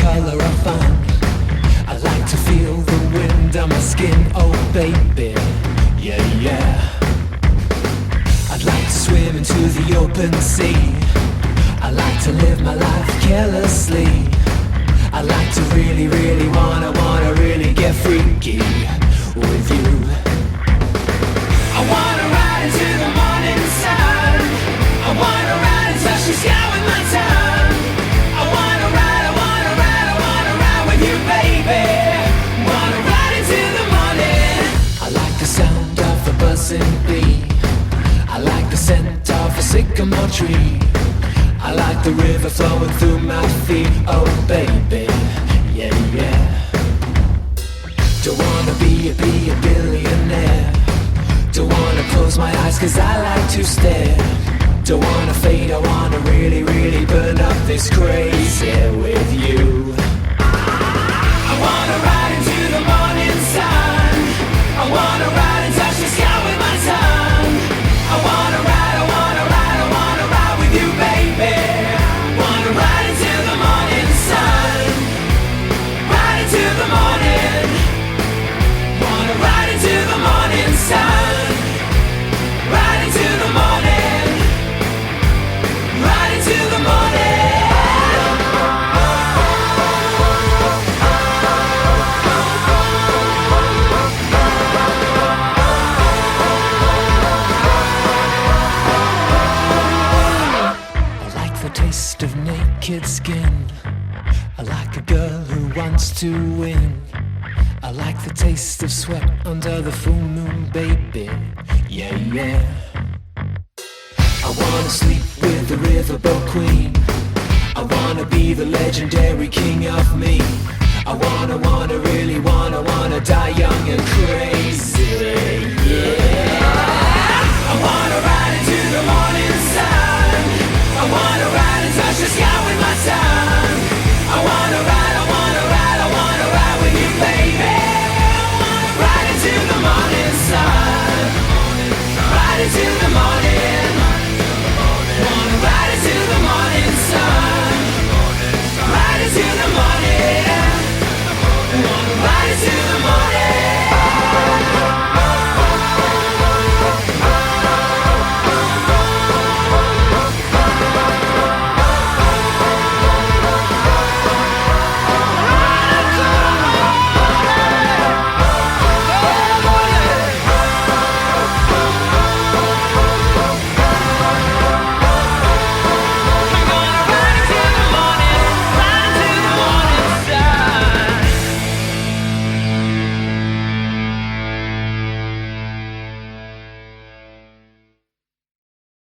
colour I find. I like to feel the wind on my skin, oh baby, yeah, yeah. I'd like to swim into the open sea. I like to live my life carelessly. I like to really, really wanna really get freaky with you. I wanna ride into the morning sun. I wanna ride and touch the sky with my tongue. I wanna ride with you, baby. Wanna ride into the morning. I like the sound of the buzzing bee. I like the scent of a sycamore tree. I like the river flowing through my feet, oh baby, yeah, yeah. Don't wanna be a billionaire. Don't wanna close my eyes cause I like to stare. Don't wanna fade, I wanna really, really burn up this crazy with you. I wanna ride into the morning sun. I wanna ride and touch the sky with my tongue. I wanna ride with you, baby. Wanna ride into the morning sun. Ride into the morning. Wanna ride into the morning sun. Ride into the morning. Ride into the morning. Taste of naked skin. I like a girl who wants to win. I like the taste of sweat under the full moon, baby, yeah, yeah. I wanna sleep with the riverboat queen. I wanna be the legendary king of me. I wanna really wanna die young and crazy, yeah. I wanna ride into the morning sun. I wanna ride and touch the sky with my tongue.